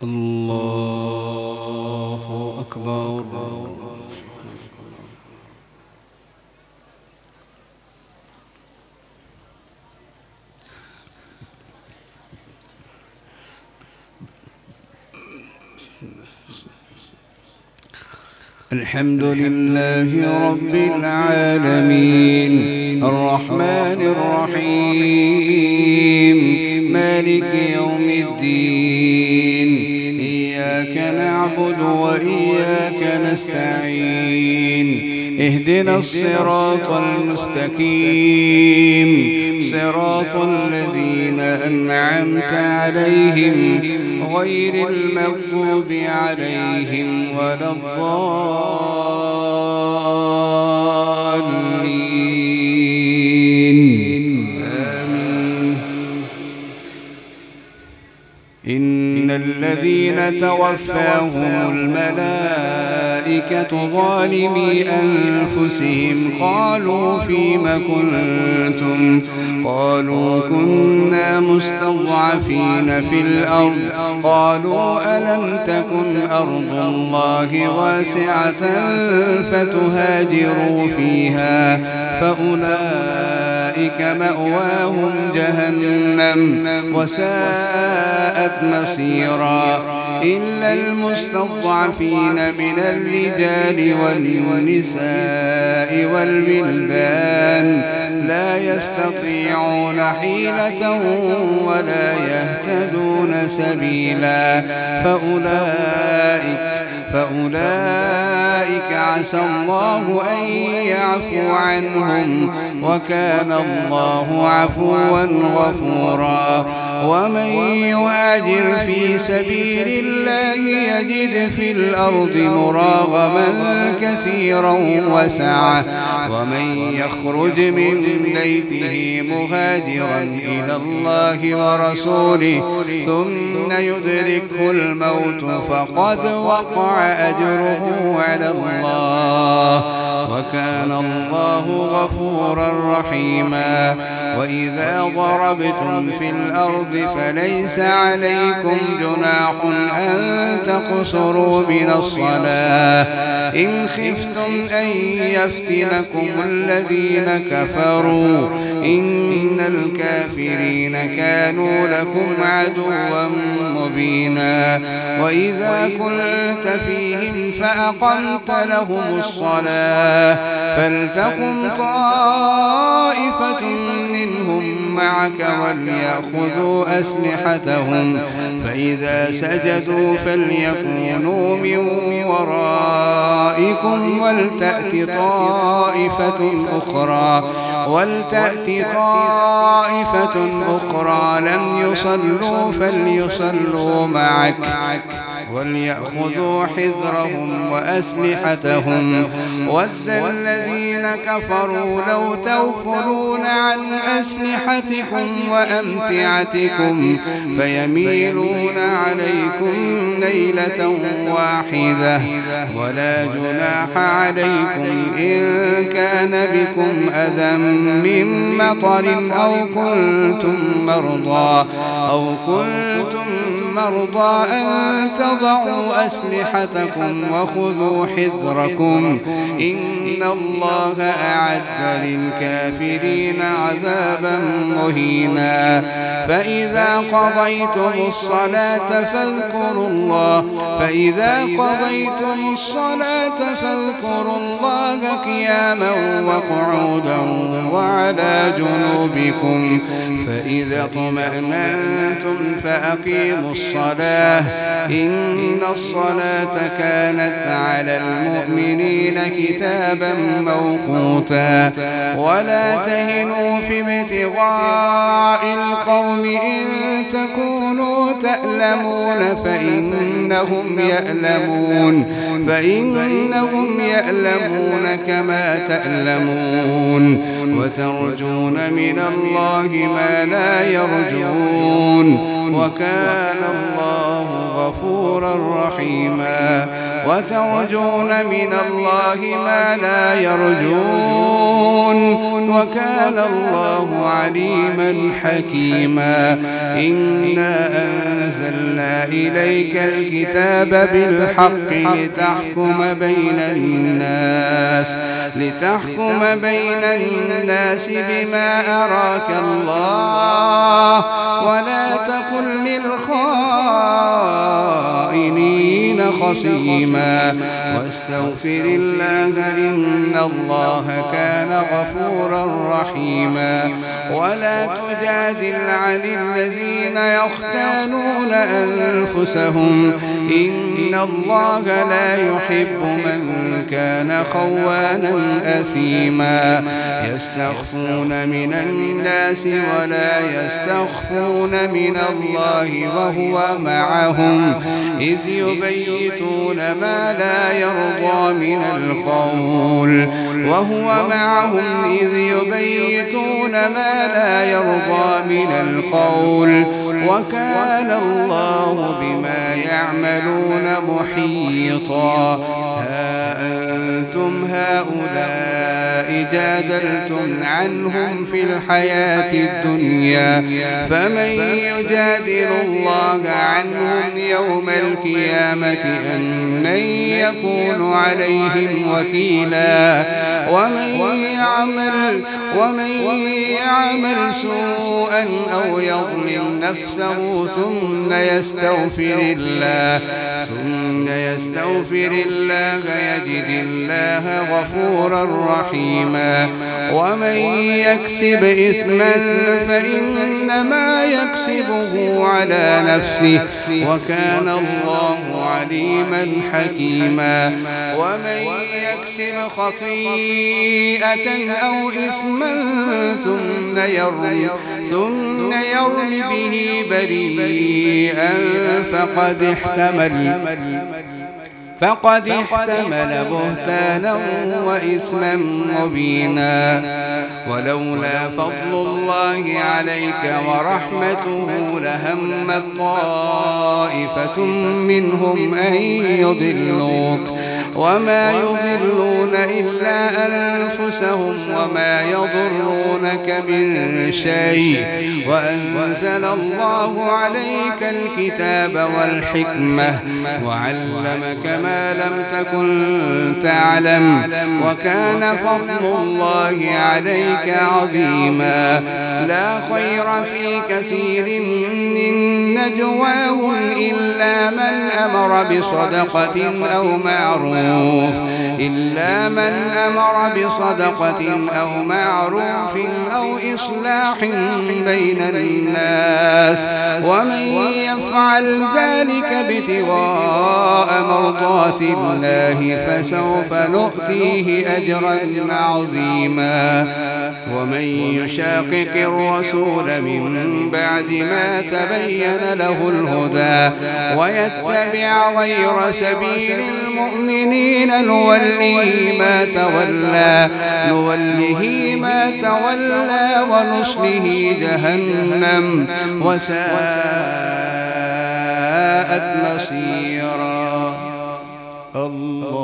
الله أكبر. الحمد لله رب العالمين الرحمن الرحيم مالك يوم الدين إياك نعبد وإياك نستعين اهدنا الصراط المستقيم صراط الذين أنعمت عليهم غير المغضوب عليهم ولا الضالين آمين. إن الذين توفاهم الملائكة ظالمي أنفسهم قالوا فيم كنتم قالوا كنا مستضعفين في الأرض قالوا ألم تكن أرض الله واسعة فتهاجروا فيها فأولئك مأواهم جهنم وساءت مصيرا إلا المستضعفين من الرجال والنساء والولدان لا يستطيعون حيلة ولا يهتدون سبيلا فأولئك عسى الله أن يعفو عنهم وكان الله عفوا غفورا. ومن يهاجر في سبيل الله يجد في الأرض مراغما كثيرا وسعة ومن يخرج من بيته مهاجرا إلى الله ورسوله ثم يدركه الموت فقد وقع أجره على الله وكان الله غفورا رحيما. وإذا ضربتم في الأرض فليس عليكم جناح أن تقصروا من الصلاة إن خفتم أن يفتنكم الذين كفروا إن الكافرين كانوا لكم عدوا مبينا. وإذا كنت فيهم فأقمت لهم الصلاة فلتقم طائفة منهم معك وليأخذوا أسلحتهم فإذا سجدوا فليكونوا من ورائكم ولتأت طائفة أخرى لم يصلوا فليصلوا معك وليأخذوا حذرهم وأسلحتهم. ود الذين كفروا لو تغفلون عن أسلحتكم وأمتعتكم فيميلون عليكم ميلة واحدة ولا جناح عليكم إن كان بكم أذى من مطر أو كنتم مرضى أن تضعوا أسلحتكم وخذوا حذركم إن الله أعد للكافرين عذابا مهينا. فإذا قضيتم الصلاة فاذكروا الله قياما وقعودا وعلى جنوبكم فإذا اطمأننتم فأقيموا الصلاة إن الصلاة كانت على المؤمنين كتابا موقوتا. ولا تهنوا في ابتغاء القوم إن تكونوا تألمون فإنهم يألمون كما تألمون وترجون من الله ما لا يرجون وكان الله غفورا غفورا رحيما وترجون من الله ما لا يرجون وكان الله عليما حكيما إنا أنزلنا إليك الكتاب بالحق لتحكم بين الناس بما أراك الله ولا تكن للخائنين خصيما واستغفر الله إن الله كان غفورا رحيما ولا تجادل عن الذين يختانون أنفسهم إن الله لا يحب من كان خوانا أثيما يستخفون من الناس ولا يستخفون من الله وهو معهم إذ يبيتون ما لا يرضى من القول وكان الله بما يعملون محيطا ها أنتم هؤلاء جادلتم عنهم في الحياة الدنيا فمن يجادل الله عنهم يوم القيامة أمن يكون عليهم وكيلا ومن يعمل سوءا أو يظلم نفسه ثم يستغفر الله يجد الله غفورا رحيما ومن يكسب إثما فإنما يكسبه على نفسه وكان الله عليما حكيما ومن يكسب خطيئة أو إثما ثم يرم به بريئا فقد احتمل بهتانا وإثما مبينا ولولا فضل الله عليك ورحمته لهمت طائفة منهم أن يضلوك وما يضلون إلا أنفسهم وما يضرونك من شيء وأنزل الله عليك الكتاب والحكمة وعلمك ما لم تكن تعلم وكان فضل الله عليك عظيما لا خير في كثير من نجواهم إلا من أمر بصدقة أو معروف أو إصلاح بين الناس ومن يفعل ذلك ابتغاء مرضات الله فسوف نؤتيه أجرا عظيما ومن يشاقق الرسول من بعد ما تبين له الهدى ويتبع غير سبيل المؤمنين نوله ما تولى ونصله جهنم وساءت مصيرا الله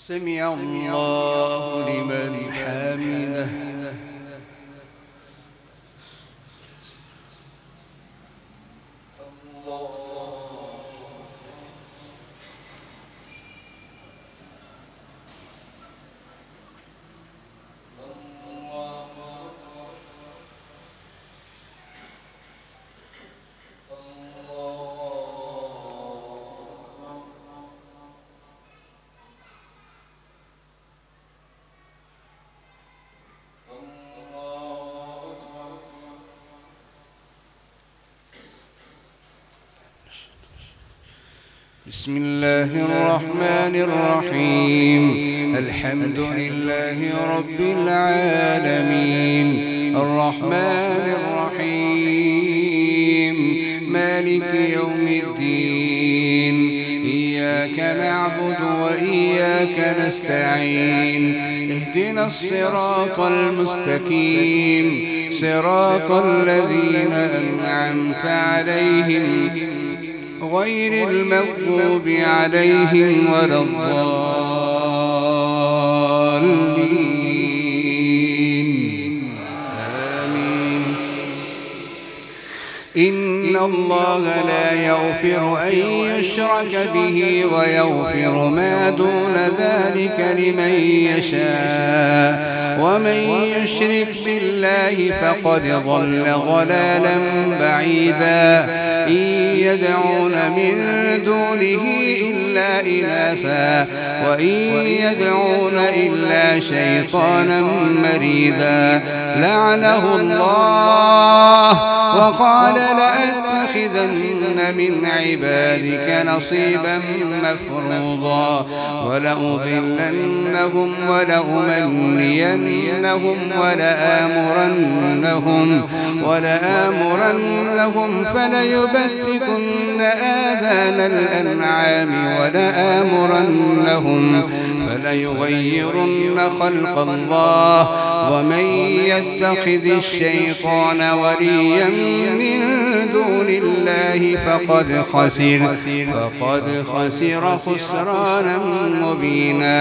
سمع الله لمن حمده بسم الله الرحمن الرحيم الحمد لله رب العالمين الرحمن الرحيم مالك يوم الدين إياك إياك نعبد وإياك نستعين اهدنا الصراط المستقيم صراط الذين أنعمت عليهم غير المغضوب عليهم ولا الضالين آمين. إن الله لا يغفر أن يشرك به ويغفر ما دون ذلك لمن يشاء ومن يشرك بالله فقد ضل ضلالا بعيدا. إن يدعون من دونه إلا إناثا وإن يدعون إلا شيطانا مريدا لعنه الله وقال لأتخذن من عبادك نصيبا مفروضا ولأضلنهم ولأمنينهم ولآمرنهم فليبتكن آذان الأنعام ولآمرنهم فليغيرن خلق الله ومن يتخذ الشيطان وليا من دون الله فقد خسر خسرانا مبينا.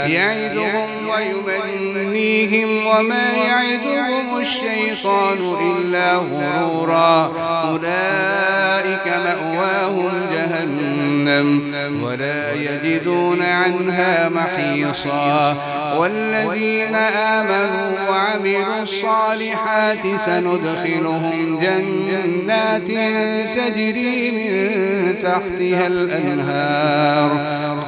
يعدهم ويمنيهم وما يعدهم الشيطان إلا غرورا. أولئك مأواهم جهنم ولا يجدون عنها محيصا. والذين آمنوا وعملوا الصالحات سندخلهم جنات تجري من تحتها الأنهار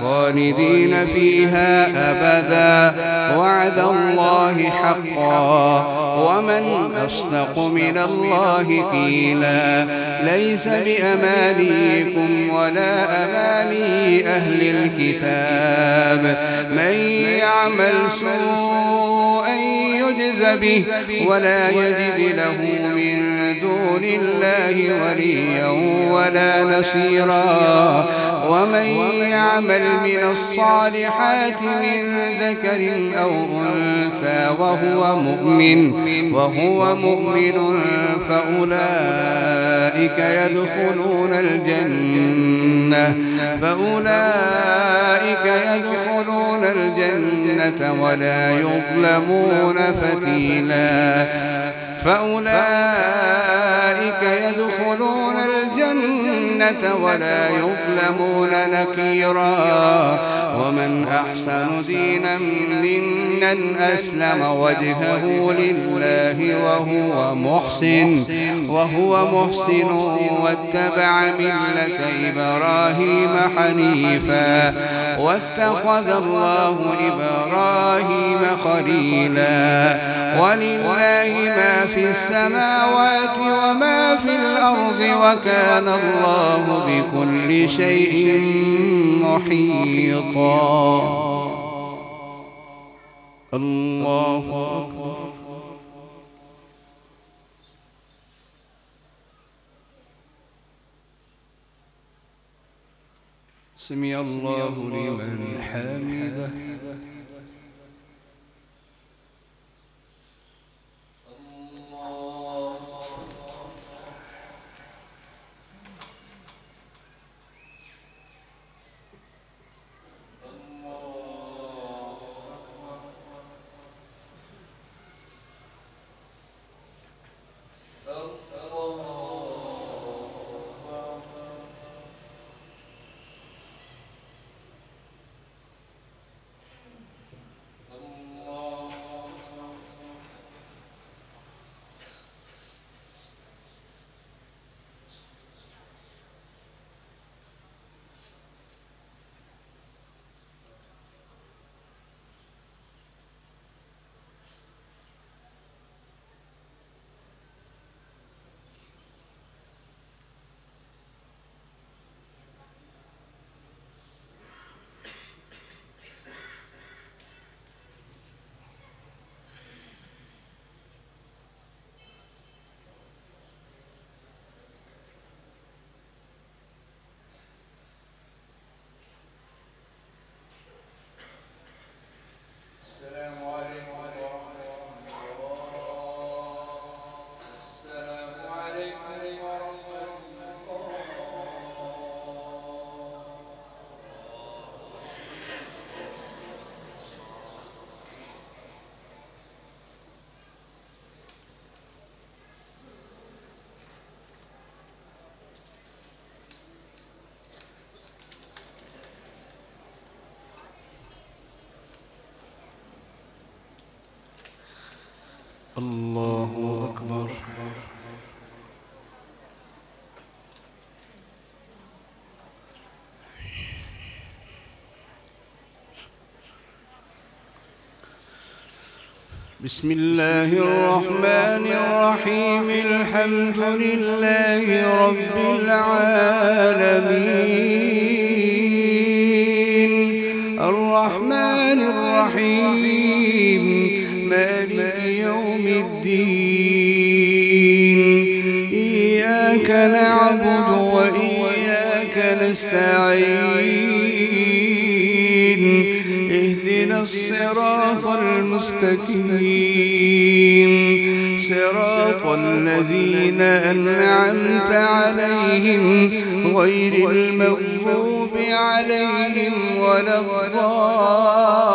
خالدين فيها أبدا وعد الله حقا ومن أصدق من الله قيلا. ليس بأمانيكم ولا أماني أهل الكتاب من يعمل سوءا يجز به ولا يجد له من دون الله وليا ولا نصيرا. ومن يعمل من الصالحات من ذكر أو أنثى وهو مؤمن فأولئك يدخلون الجنة ولا يظلمون فتيلا. فأولئك يدخلون الجنة ولا يظلمون نكيرا. ومن أحسن دينا ممن أسلم وجهه لله وهو محسن واتبع ملة إبراهيم حنيفا واتخذ الله إبراهيم خليلا. ولله ما في السماوات وما في الأرض وكان الله بكل شيء محيطا. الله أكبر. سمع الله لمن حمده. بسم الله الرحمن الرحيم الحمد لله رب العالمين الرحمن الرحيم مالك يوم الدين إياك نعبد وإياك نستعين اهدنا الصراط المستقيم صراط الذين أنعمت عليهم غير المغضوب عليهم ولا الضالين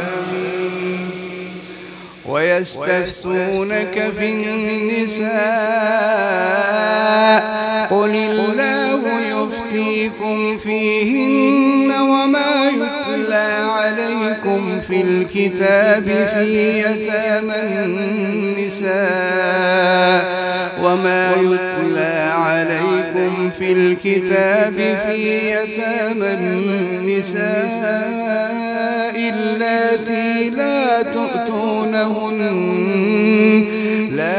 آمين. ويستفتونك في النساء قل الله يفتيكم فيهن وما يتلى عليكم في الكتاب في يتامى النساء اللاتي لا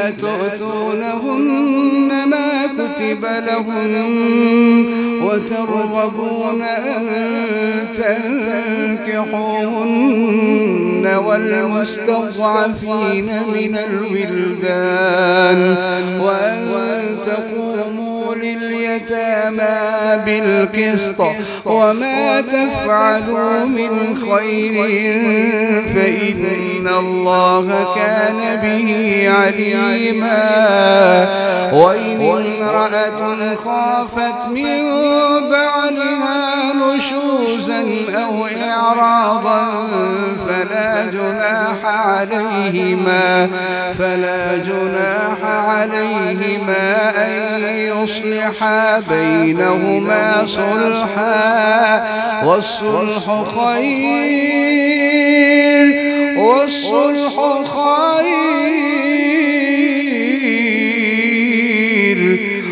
تؤتونهن ما كتب لهن وترغبون أن تنكحوهن والمستضعفين من الولدان وأن تقوموا لليتامى بالقسط وما تفعلوا من خير فإن الله كان به عليما. وإن امرأة خافت من بعلها نشوزا أو إعراضا فلا جناح عليهما أن يصلحا بينهما صلحا والصلح خير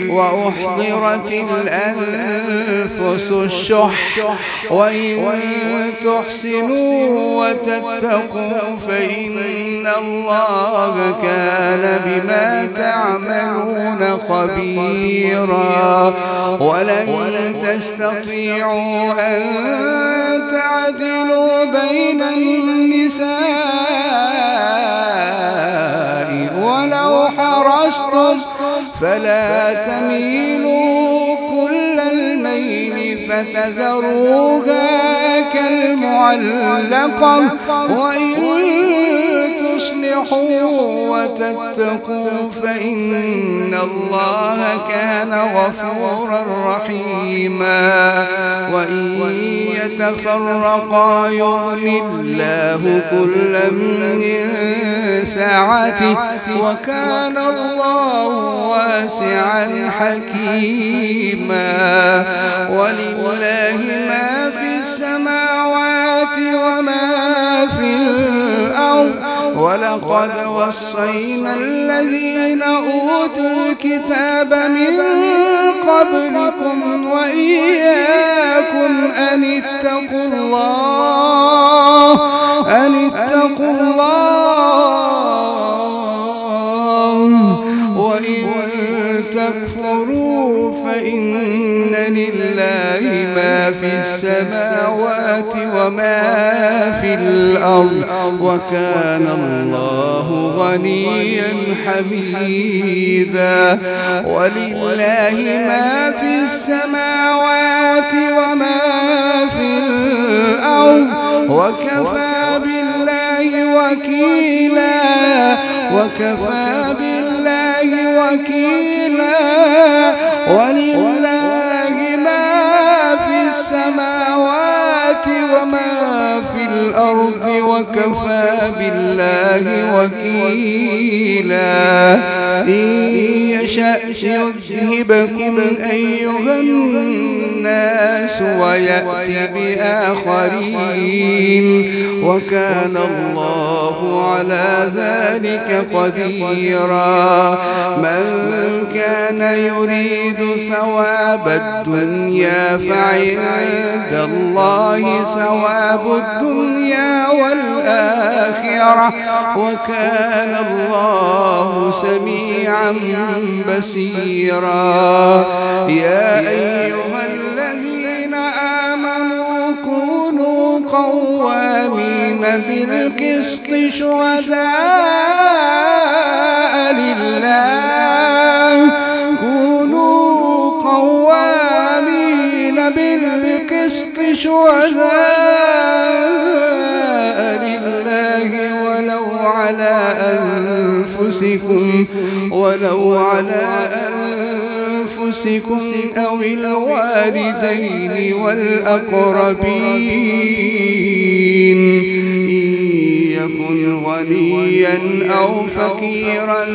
وأحضرت الأنفس الشح وإن تحسنوا وتتقوا فإن الله كان بما تعملون خبيرا. ولن تستطيعوا أن تعدلوا بين النساء ولو حرصتم فلا تميلوا كل الميل فتذروها كالمعلقة وإن تصلحوا وتتقوا فإن الله كان غفورا رحيما. وإن يتفرقا يغن الله كلا من سعته وكان الله واسعا حكيما. ولله ما في السماوات وما في الأرض ولقد وصينا الذين أوتوا الكتاب من قبلكم وإياكم أن اتقوا الله وإن تكفروا فإن لله ما في السماوات وما في الأرض وكان الله غنيا حميدا. ولله ما في السماوات وما في الأرض وكفى بالله وكيلا. ولله ما في السماوات وما في الأرض الأرض وكفى بالله وكيلا إن يشأ يذهبكم أيها الناس ويأتي بآخرين وكان الله على ذلك قديرا من كان يريد ثواب الدنيا فعند الله ثواب الدنيا والآخرة وكان الله سميعا بصيرا يا أيها الذين آمنوا كونوا قوامين بالقسط شهداء لله بالقسط شهداء لله ولو على أنفسكم أو الوالدين والأقربين إن يكن غنيا أو فقيرا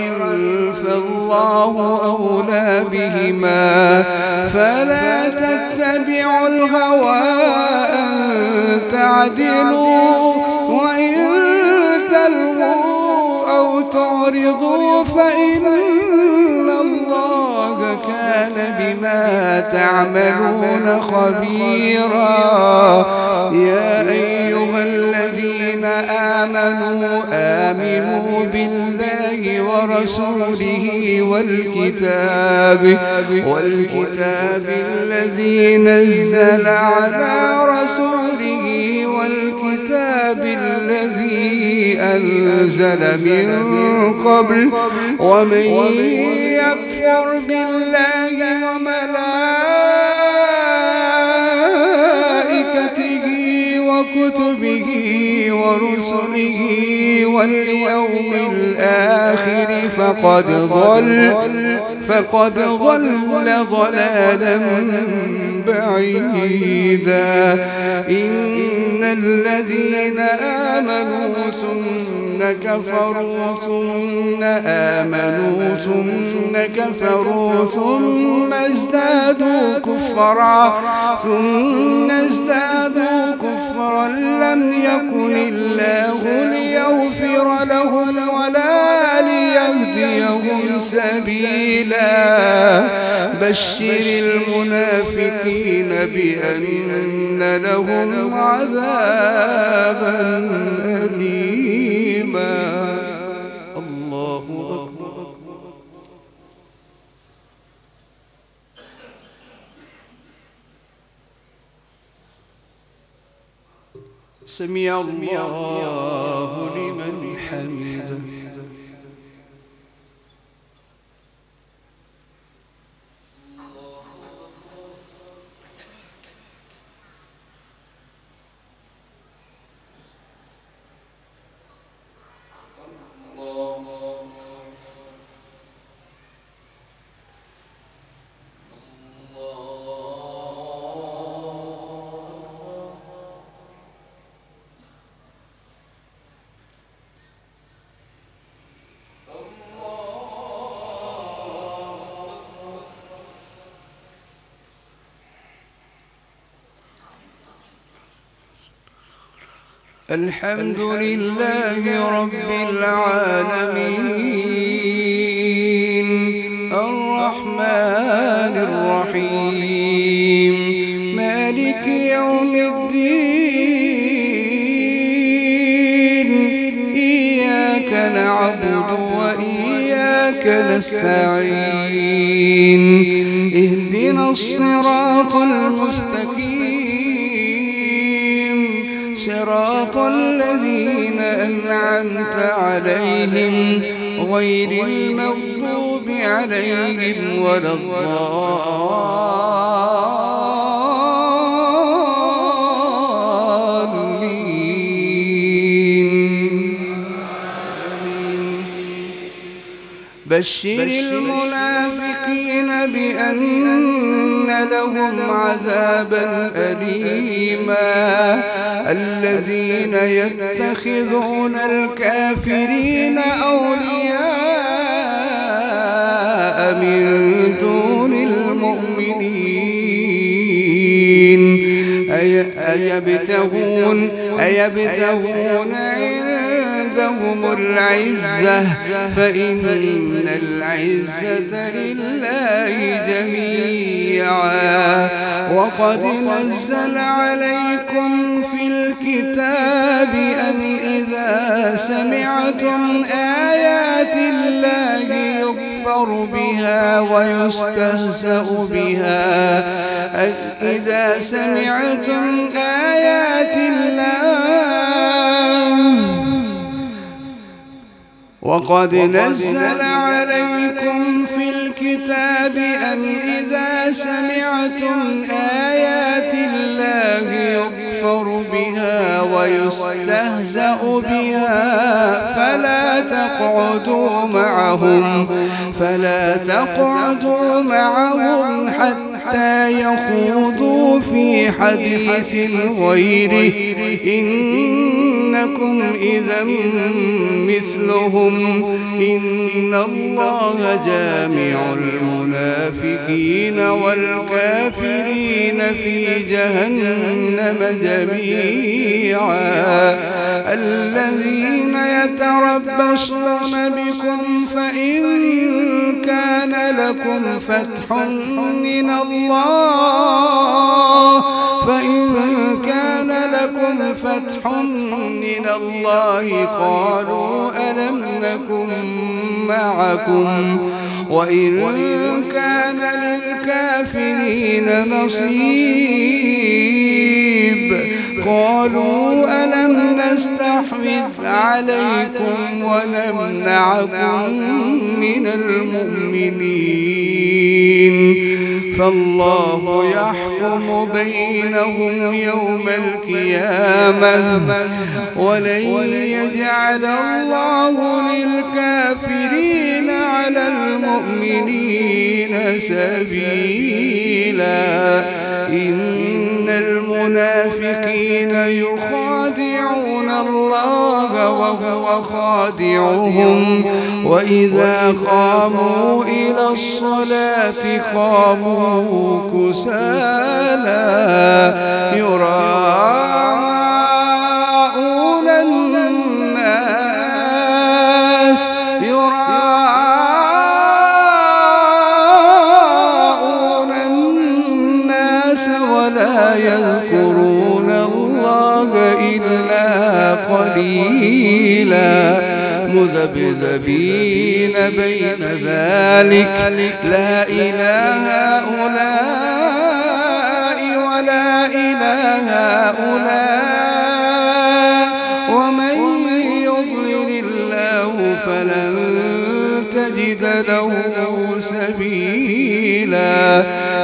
فالله أولى بهما فلا تتبعوا الهوى أن تعدلوا وإن تلووا أو تعرضوا فإن الله كان بما تعملون خبيرا يا أيها الذين آمنوا بالله ورسوله والكتاب الذي نزل على رسوله والكتاب الذي أنزل من قبل ومن يكفر بالله وملائكته وكتبه ورسله واليوم الآخر فقد ضل ضلالا بعيدا إن الذين آمنوا ثم كفروا ثم ازدادوا كفرا لم يكن الله ليغفر لهم ولا ليهديهم سبيلا بشر المنافقين بأن لهم عذابا أليما الله أكبر سمع الله لمن حمده الحمد لله رب العالمين الرحمن الرحيم مالك يوم الدين إياك نعبد وإياك نستعين اهدنا الصراط المستقيم صراط الذين أنعمت عليهم غير المغضوب عليهم ولا الضالين بشر المنافقين بأن لهم عذابا أليما الذين يتخذون الكافرين أولياء من دون المؤمنين أيبتغون عندهم العزة فإن العزة لله جميعا وقد نزل عليكم في الكتاب أن إذا سمعتم آيات الله يكفر بها ويستهزأ بها إذا سمعتم آيات الله وقد نزل عليكم في الكتاب أن إذا سمعتم آيات الله يكفر بها ويستهزأ بها فلا تقعدوا معهم حتى يخوضوا في حديث غيره إنكم إذا مثلهم إن الله جامع المنافقين والكافرين في جهنم جميعا الذين يتربصون بكم فإن كان لكم فتح من الله قالوا ألم نكن معكم وإن كان للكافرين نصيب قالوا ألم نستحوذ عليكم ونمنعكم من المؤمنين فالله يحكم بينهم يوم القيامة ولن يجعل الله للكافرين على المؤمنين سبيلا إن المنافقين يخادعون الله وهو خادعهم وإذا قاموا إلى الصلاة قاموا كسالى يراءون الناس ولا يذكرون الله إلا قليلا مذبذبين بين ذلك لا إله هؤلاء ولا إله هؤلاء ومن يضلل الله فلن تجد له سبيلا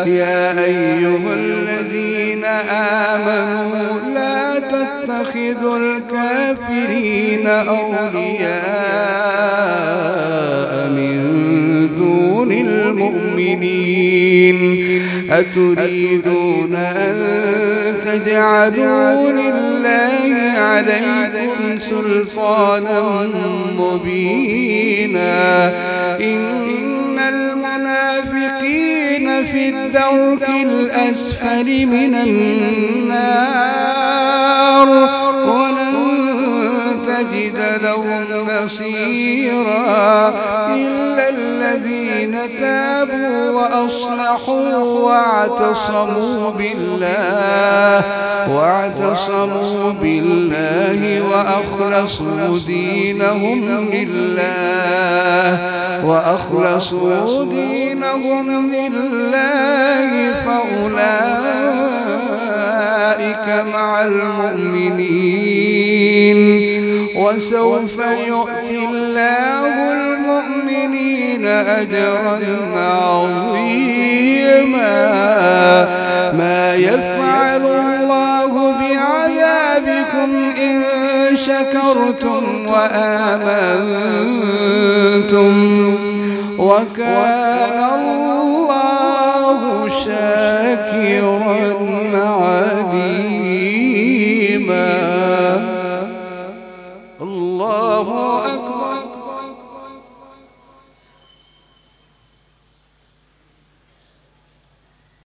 يا أيها الذين آمنوا لا تتخذوا الكافرين أولياء من دون المؤمنين أتريدون أن تجعلوا لله عليكم سلطانا مبينا إن المنافقين في الدرك الأسفل من النار ولن تجد لهم نصيرا إلا الذين تابوا وأصلحوا واعتصموا بالله وأخلصوا دينهم لله فأولئك مع المؤمنين وسوف يؤتي الله المؤمنين أجرا عظيما ما يفعل الله بعذابكم إن شكرتم وآمنتم وكان الله شاكرا عليما الطغى